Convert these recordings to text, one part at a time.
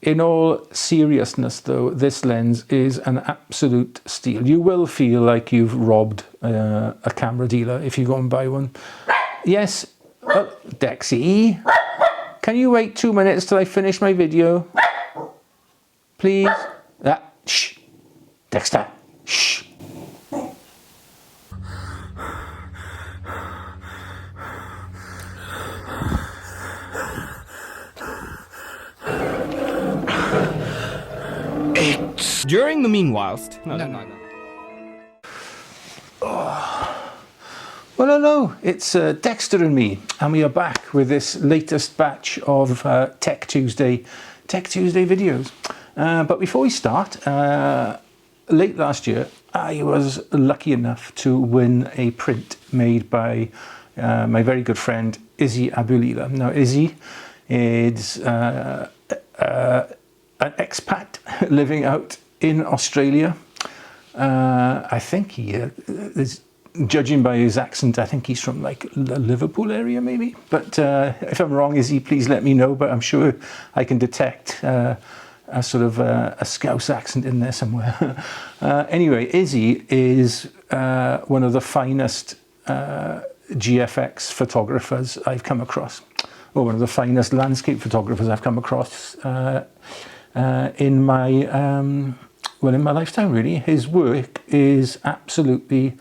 In all seriousness though, this lens is an absolute steal. You will feel like you've robbed a camera dealer if you go and buy one. Yes, Dexy, can you wait 2 minutes till I finish my video? Please? Shh. Dexter, shh. During the meanwhile... No. Oh. Well, hello, it's Dexter and me, and we are back with this latest batch of Tech Tuesday videos. But before we start, late last year, I was lucky enough to win a print made by my very good friend, Izzy Abulila. Now, Izzy is an expat living out in Australia. I think he is, judging by his accent, I think he's from like the Liverpool area maybe. But if I'm wrong, Izzy, please let me know. But I'm sure I can detect a sort of a Scouse accent in there somewhere. Anyway, Izzy is one of the finest GFX photographers I've come across, or one of the finest landscape photographers I've come across in my lifetime, really. His work is absolutely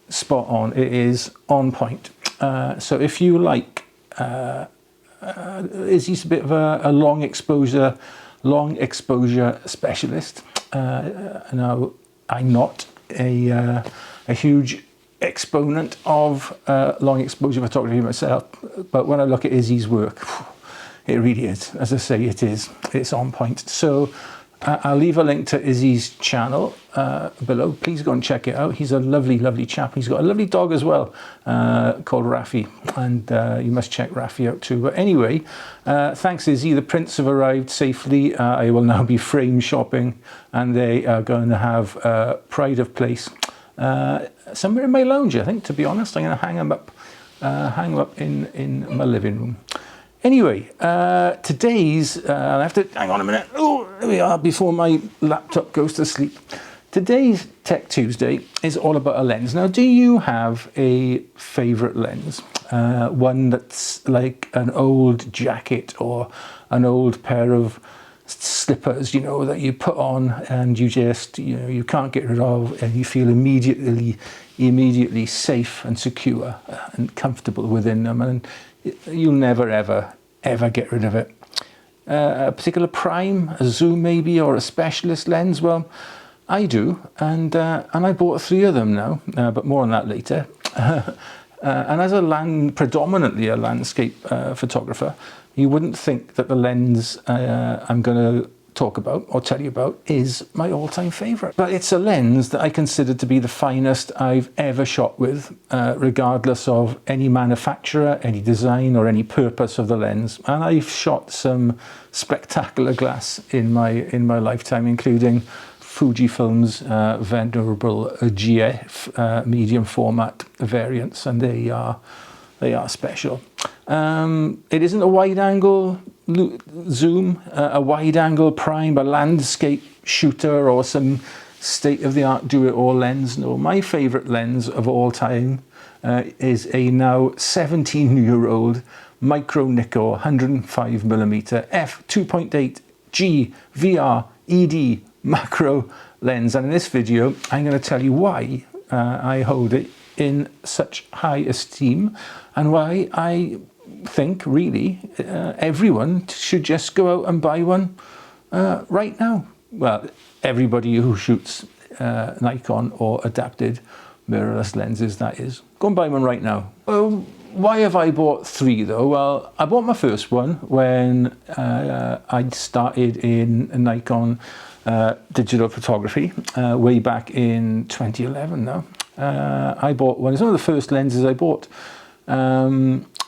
spot on. It is on point. So if you like, Izzy's a bit of a long exposure specialist. Now, I'm not a huge exponent of long exposure photography myself, but when I look at Izzy's work, it really is. As I say, it's on point. So I'll leave a link to Izzy's channel below. Please go and check it out. He's a lovely chap. He's got a lovely dog as well called Rafi, and you must check Rafi out too. But anyway, thanks Izzy. The prints have arrived safely. I will now be frame shopping, and they are going to have pride of place somewhere in my lounge, I think, to be honest. I'm going to hang them up in my living room. Anyway, today's, I have to, hang on a minute, oh, there we are, before my laptop goes to sleep. Today's Tech Tuesday is all about a lens. Now, do you have a favourite lens? One that's like an old jacket or an old pair of slippers, you know, that you put on and you just, you know, you can't get rid of, and you feel immediately safe and secure and comfortable within them, and you'll never ever get rid of it. A particular prime, a zoom maybe, or a specialist lens? Well, I do, and I bought 3 of them now, but more on that later. And as predominantly a landscape photographer, you wouldn't think that the lens I'm going to talk about or tell you about is my all-time favorite, but it's a lens that I consider to be the finest I've ever shot with, regardless of any manufacturer, any design, or any purpose of the lens. And I've shot some spectacular glass in my lifetime, including Fujifilm's venerable GF medium format variants, and they are special. It isn't a wide-angle zoom, a wide-angle prime, a landscape shooter, or some state-of-the-art do-it-all lens. No, my favourite lens of all time is a now 17-year-old Micro Nikkor 105mm f2.8G VR ED macro lens. And in this video, I'm going to tell you why I hold it in such high esteem, and why I think really everyone should just go out and buy one right now. Well, everybody who shoots Nikon or adapted mirrorless lenses, that is. Go and buy one right now. Well, why have I bought 3 though? Well, I bought my first one when I started in Nikon digital photography way back in 2011 now. I bought one. It's one of the first lenses I bought.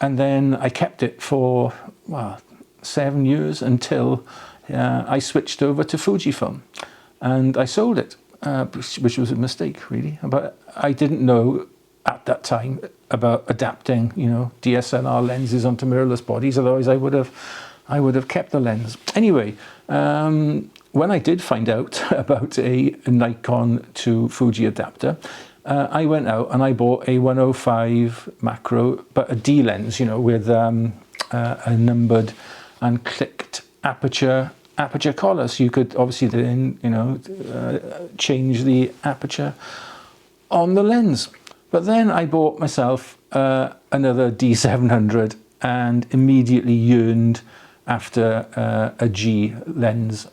And then I kept it for, well, 7 years until I switched over to Fujifilm, and I sold it, which was a mistake, really. But I didn't know at that time about adapting, you know, DSLR lenses onto mirrorless bodies. Otherwise, I would I would have kept the lens. Anyway, when I did find out about a Nikon to Fuji adapter, I went out and I bought a 105 macro, but a D lens, you know, with a numbered and clicked aperture collar, so you could obviously then, you know, change the aperture on the lens. But then I bought myself another D700 and immediately yearned after a G lens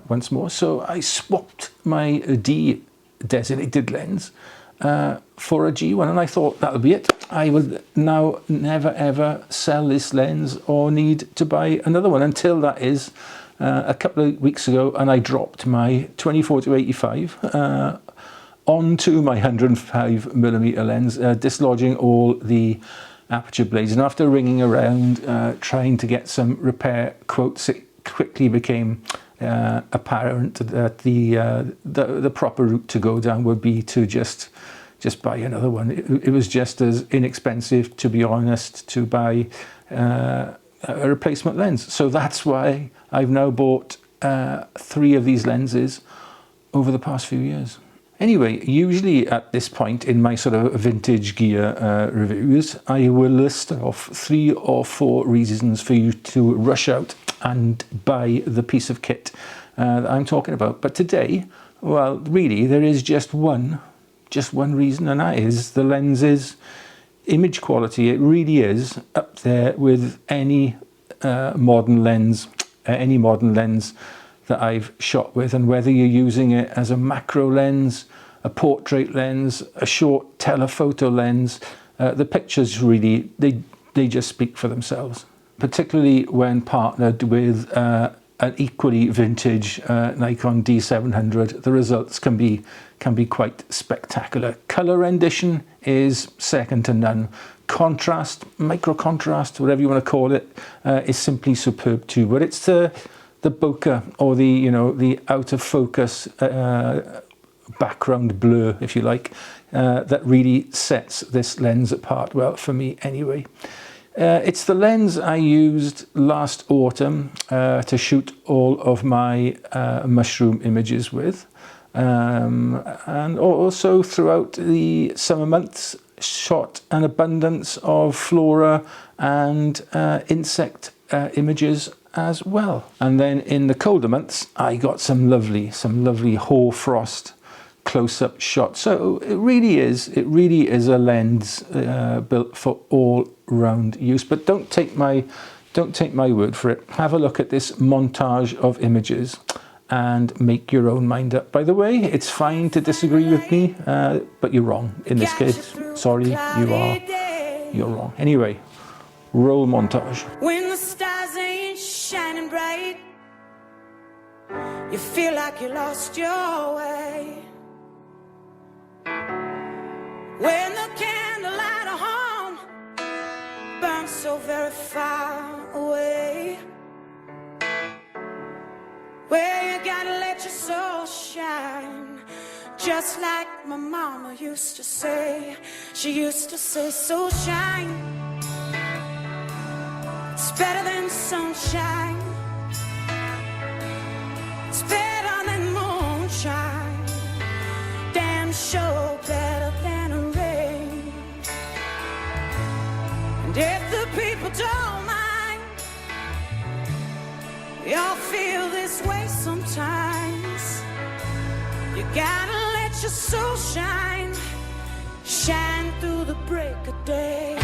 once more. So I swapped my D designated lens for a G one, and I thought that'll be it. I will now never ever sell this lens or need to buy another one, until that is a couple of weeks ago, and I dropped my 24-85 onto my 105mm lens, dislodging all the aperture blades. And after ringing around trying to get some repair quotes, it quickly became apparent that the proper route to go down would be to just buy another one. It was just as inexpensive, to be honest, to buy a replacement lens. So that's why I've now bought 3 of these lenses over the past few years. Anyway, usually at this point in my sort of vintage gear reviews, I will list off 3 or 4 reasons for you to rush out and buy the piece of kit that I'm talking about. But today, well, really, there is just one reason, and that is the lens's image quality. It really is up there with any modern lens that I've shot with, and whether you're using it as a macro lens, a portrait lens, a short telephoto lens, the pictures really, they just speak for themselves, particularly when partnered with an equally vintage Nikon D700. The results can be quite spectacular. Color rendition is second to none. Contrast, micro contrast, whatever you want to call it, is simply superb too. But it's the bokeh, or the out of focus background blur, if you like, that really sets this lens apart. Well, for me anyway. It's the lens I used last autumn to shoot all of my mushroom images with, and also throughout the summer months shot an abundance of flora and insect images as well. And then in the colder months, I got some lovely hoarfrost close-up shots. So it really is a lens built for all-round use. But don't take my word for it. Have a look at this montage of images and make your own mind up. By the way, it's fine to disagree with me, but you're wrong in this case. Sorry, you're wrong. Anyway, roll montage. When the stars ain't shining bright, you feel like you lost your way. When the candlelight of home burns so very far away, where you gotta let your soul shine, just like my mama used to say. She used to say, so shine, it's better than sunshine, it's better than moonshine, damn sure better than a rain. And if the people don't mind, we all feel this way sometimes. You gotta let your soul shine, shine through the break of day.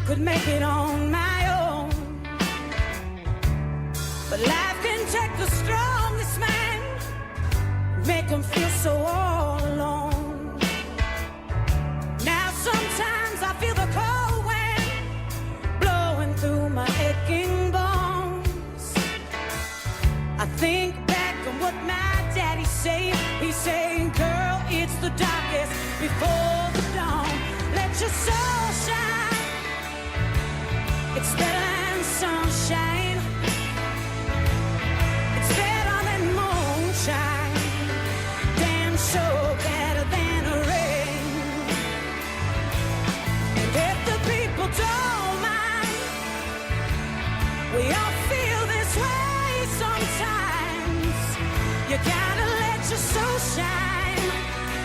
Could make it on my own, but life can take the strongest man, make him feel so all alone. Now sometimes I feel the cold wind blowing through my aching bones. I think back on what my daddy said. He's saying, girl, it's the darkest before the dawn. Let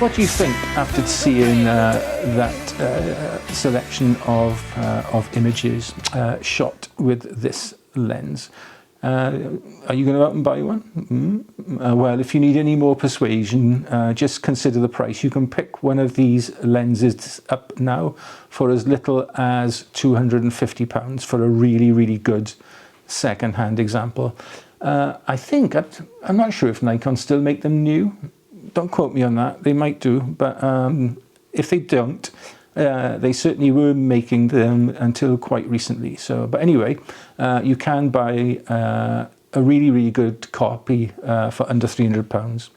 what do you think after seeing that selection of images shot with this lens? Are you going to go out and buy one? Well, if you need any more persuasion, just consider the price. You can pick one of these lenses up now for as little as £250 for a really, really good second-hand example. I think, I'm not sure if Nikon still make them new. Don't quote me on that. They might do, but if they don't, they certainly were making them until quite recently. So, but anyway, you can buy a really, really good copy for under £300.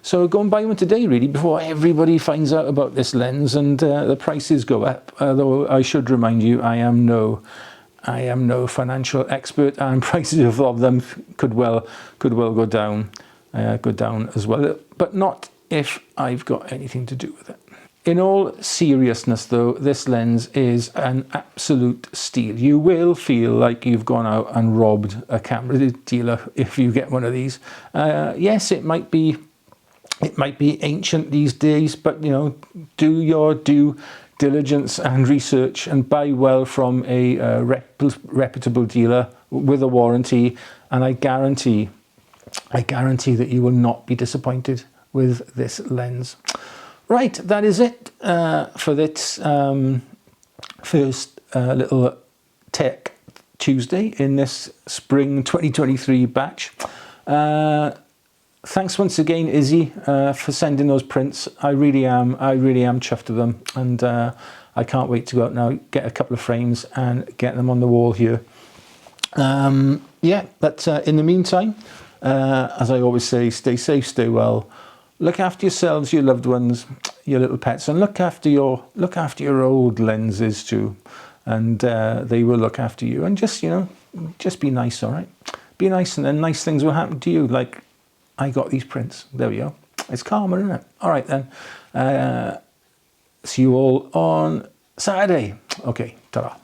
So go and buy one today, really, before everybody finds out about this lens and the prices go up. Although I should remind you, I am no financial expert, and prices of them could well go down as well. But not if I've got anything to do with it. In all seriousness though, this lens is an absolute steal. You will feel like you've gone out and robbed a camera dealer if you get one of these. Yes, it might be ancient these days, but you know, do your due diligence and research and buy well from a reputable dealer with a warranty, and I guarantee that you will not be disappointed with this lens. Right, that is it for this first little Tech Tuesday in this spring 2023 batch. Thanks once again, Izzy, for sending those prints. I really am chuffed with them, and I can't wait to go out now, get a couple of frames and get them on the wall here. Yeah, but in the meantime, as I always say, stay safe, stay well. Look after yourselves, your loved ones, your little pets, and look after your old lenses too, and they will look after you. And just, you know, just be nice, all right? Be nice, and then nice things will happen to you. Like I got these prints. There we go. It's karma, isn't it? All right then. See you all on Saturday. Okay, ta-ra.